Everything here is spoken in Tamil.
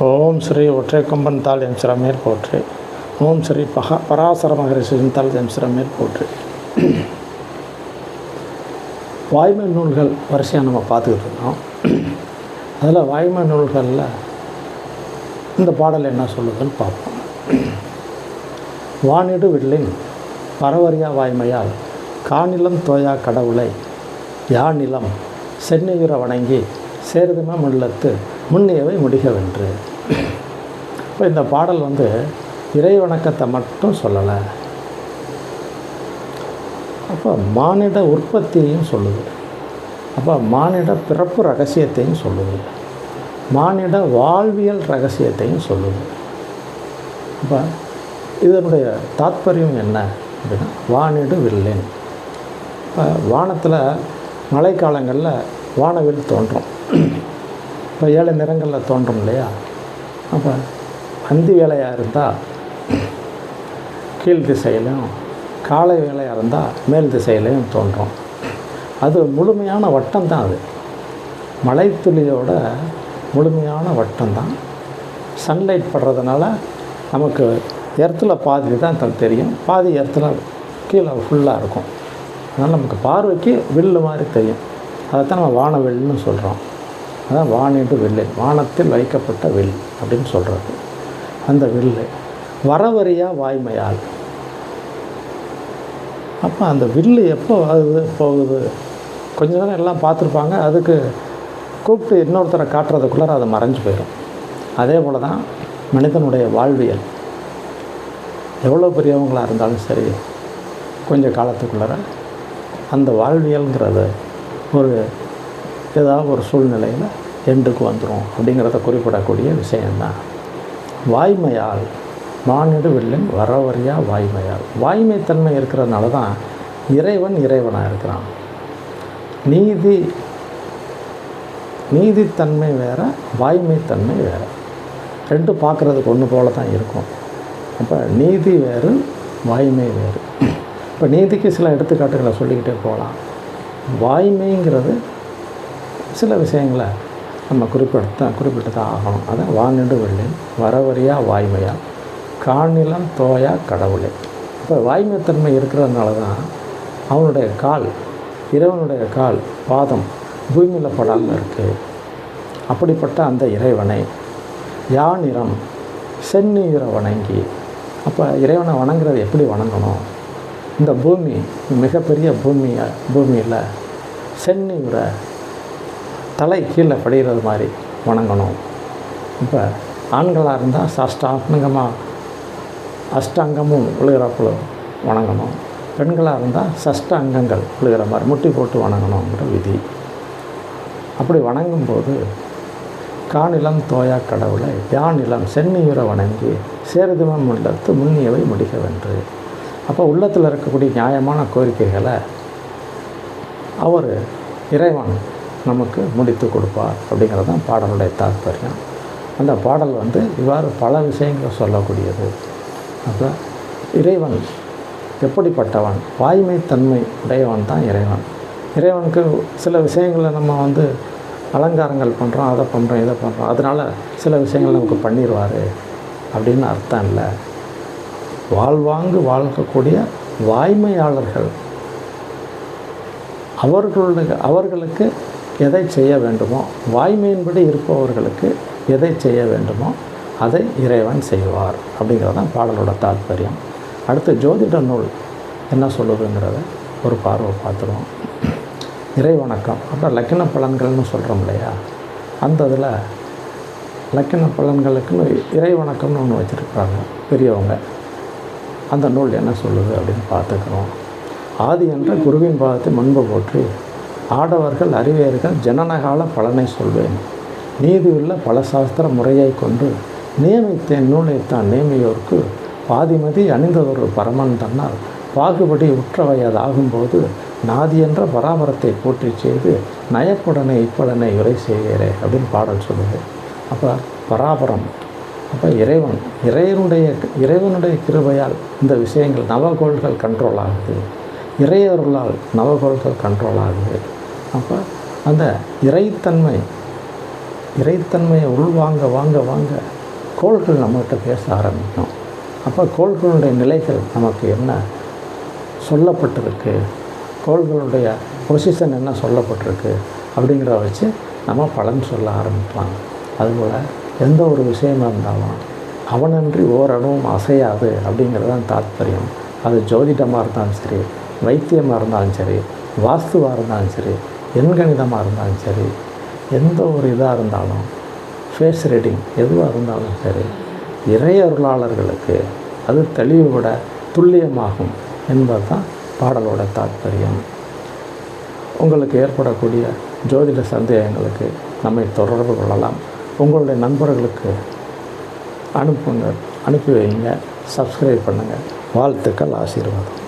ஓம் ஸ்ரீ ஒற்றை கொம்பன் தாள் எம் சிரமேர் போற்றி. ஓம் ஸ்ரீ பராசர மகரிஷியின் தாள் எம் சிரமேர் போற்றி. வாய்மை நூல்கள் வரிசையாக நம்ம பார்த்துக்கிட்டு இருக்கோம். அதில் வாய்மை நூல்களில் இந்த பாடல் என்ன சொல்லுதுன்னு பார்ப்போம். வானிடு வில்லின் பரவரியா வாய்மையால் காநிலம் தோயா கடவுளை யாநிலம் சென்னையுற வணங்கி சேருதும முள்ளத்து முன்னியவை முடிகவென்று. இப்போ இந்த பாடல் இறை வணக்கத்தை மட்டும் சொல்லலை, அப்போ மானிட உற்பத்தியையும் சொல்லுது, அப்போ மானிட பிறப்பு ரகசியத்தையும் சொல்லுது, மானிட வாழ்வியல் ரகசியத்தையும் சொல்லுது. அப்போ இதனுடைய தாத்பரியம் என்ன அப்படின்னா, வானிடு வில்லின். இப்போ வானத்தில் மழைக்காலங்களில் வானவில் தோன்றும். இப்போ 7 நிறங்களில் தோன்றும் இல்லையா? அப்போ அந்தி வேலையாக இருந்தால் கீழ் திசையிலையும், காலை வேலையாக இருந்தால் மேல் திசையிலையும் தோன்றும். அது முழுமையான வட்டம் தான். அது மழைத்துளியோட முழுமையான வட்டம் தான். சன்லைட் படுறதுனால நமக்கு எர்த்தில் பாதி தான் தெரியும், பாதி எர்த்தில் கீழே ஃபுல்லாக இருக்கும். அதனால் நமக்கு பார்வைக்கு வில்லு மாதிரி தெரியும். அதைத்தான் நம்ம வானவில்னு சொல்கிறோம். அதான் வானிடு வில்லு, வானத்தில் வைக்கப்பட்ட வில் அப்படின்னு சொல்கிறது. அந்த வில்லு வரவரியா வாய்மையால். அப்போ அந்த வில்லு எப்போ போகுது, கொஞ்ச நேரம் எல்லாம் பார்த்துருப்பாங்க, அதுக்கு கூப்பிட்டு இன்னொருத்தரை காட்டுறதுக்குள்ளார அது மறைஞ்சு போயிடும். அதே போல் தான் மனிதனுடைய வாழ்வியல். எவ்வளோ பெரியவங்களாக இருந்தாலும் சரி, கொஞ்சம் காலத்துக்குள்ளார அந்த வாழ்வியல்ங்கிறது ஏதாவது ஒரு சூழ்நிலையில் எண்டுக்கு வந்துடும் அப்படிங்கிறத குறிப்பிடக்கூடிய விஷயந்தான். வாய்மையால் மானிடு வில்லின் வரவரியா வாய்மையால். வாய்மைத்தன்மை இருக்கிறதுனால தான் இறைவனாக இருக்கிறான். நீதித்தன்மை வேறு, வாய்மைத்தன்மை வேறு. ரெண்டும் பார்க்குறதுக்கு ஒன்று போல தான் இருக்கும். அப்போ நீதி வேறு, வாய்மை வேறு. இப்போ நீதிக்கு சில எடுத்துக்காட்டுகளை சொல்லிக்கிட்டே போகலாம். வாய்மைங்கிறது சில விஷயங்களை நம்ம குறிப்பிட்டு தான் ஆகணும். அதான் வானிடு வில்லின் வரவரியா வாய்மையா காநிலம் தோயா கடவுளே. இப்போ வாய்மைத்தன்மை இருக்கிறதுனால தான் அவனுடைய கால், இறைவனுடைய கால் பாதம் பூமியில் படாமல் இருக்குது. அப்படிப்பட்ட அந்த இறைவனை யாநிறம் சென்னியுற வணங்கி. அப்போ இறைவனை வணங்குறது எப்படி வணங்கணும்? இந்த பூமி மிகப்பெரிய பூமியில் சென்னியுற தலை கீழே படுகிறது மாதிரி வணங்கணும். இப்போ ஆண்களாக இருந்தால் அஷ்டாங்கமும் விழுகிறப்போ வணங்கணும். பெண்களாக இருந்தால் சஷ்ட அங்கங்கள் விழுகிற மாதிரி முட்டி போட்டு வணங்கணுங்கிற விதி. அப்படி வணங்கும்போது காநிலம் தோயா கடவுளை யாநிலம் சென்னியுற வணங்கி சேருதுமம் உள்ளத்து முன்னியவை முடிகவென்று. அப்போ உள்ளத்தில் இருக்கக்கூடிய நியாயமான கோரிக்கைகளை இறைவன் நமக்கு முடித்து கொடுப்பார் அப்படிங்கிறது தான் பாடலுடைய தாற்பயம். அந்த பாடல் இவ்வாறு பல விஷயங்களை சொல்லக்கூடியது. அப்போ இறைவன் எப்படிப்பட்டவன்? வாய்மைத்தன்மை உடையவன் தான் இறைவன். இறைவனுக்கு சில விஷயங்களை நம்ம அலங்காரங்கள் பண்ணுறோம், அதை பண்ணுறோம், இதை பண்ணுறோம், அதனால் சில விஷயங்கள் நமக்கு பண்ணிடுவார் அப்படின்னு அர்த்தம் இல்லை. வாழ்க்கக்கூடிய வாய்மையாளர்கள் அவர்களுக்கு எதை செய்ய வேண்டுமோ, வாய்மையின்படி இருப்பவர்களுக்கு எதை செய்ய வேண்டுமோ அதை இறைவன் செய்வார் அப்படிங்கிறது தான் பாடலோட தாற்பயம். அடுத்து ஜோதிட நூல் என்ன சொல்லுதுங்கிறத ஒரு பார்வை பார்த்துருவோம். இறை வணக்கம், அப்புறம் லக்கின பலன்கள்னு சொல்கிறோம் இல்லையா? அந்த இதில் லக்கின பலன்களுக்குன்னு இறை வணக்கம்னு ஒன்று வச்சுருக்குறாங்க பெரியவங்க. அந்த நூல் என்ன சொல்லுது அப்படின்னு பார்த்துக்கிறோம். ஆதி என்ற குருவின் பாதத்தை முன்பு போற்றி ஆடவர்கள் அறிவியர்கள் ஜனனகால பலனை சொல்வேன். நீதியுள்ள பல சாஸ்திர முறையை கொண்டு நியமித்தேன் நூலைத்தான் நேமியோர்க்கு பாதிமதி அணிந்ததொரு பரமன் தன்னால் பாகுபடி உற்றவையதாகும்போது நாதி என்ற பராபரத்தை போற்றி செய்து நயப்புடனே இப்படனை உரை செய்கிறே அப்படின்னு பாடல் சொல்லுது. அப்போ பராபரம், அப்போ இறைவனுடைய கிருபையால் இந்த விஷயங்கள் நவகோள்கள் கண்ட்ரோல் ஆகுது, இறையருளால் நவகோள்கள் கண்ட்ரோல் ஆகுது. அப்போ அந்த இறைத்தன்மை இறைத்தன்மையை உள்வாங்க வாங்க வாங்க கோள்கள் நம்மகிட்ட பேச ஆரம்பிக்கும். அப்போ கோள்களுடைய நிலைகள் நமக்கு என்ன சொல்லப்பட்டிருக்கு, கோள்களுடைய பொசிஷன் என்ன சொல்லப்பட்டிருக்கு அப்படிங்கிறத வச்சு நம்ம பலன் சொல்ல ஆரம்பிக்கலாம். அதுபோல் எந்த ஒரு விஷயமாக இருந்தாலும் அவனன்றி ஓரளவும் அசையாது அப்படிங்கிறது தான் தாத்பரியம். அது ஜோதிடமாக இருந்தாலும் சரி, வைத்தியமாக இருந்தாலும் சரி, வாஸ்துவாக இருந்தாலும் சரி, எண்கணிதமாக இருந்தாலும் சரி, எந்த ஒரு இதாக இருந்தாலும், ஃபேஸ் ரீடிங் எதுவாக இருந்தாலும் சரி, இறையருளாளர்களுக்கு அது தெளிவுபட துல்லியமாகும் என்பது தான் பாடலோட தாத்பரியம். உங்களுக்கு ஏற்படக்கூடிய ஜோதிட சந்தேகங்களுக்கு நம்மை தொடர்பு கொள்ளலாம். உங்களுடைய நண்பர்களுக்கு அனுப்பி வைங்க, சப்ஸ்கிரைப் பண்ணுங்கள். வாழ்த்துக்கள், ஆசீர்வாதம்.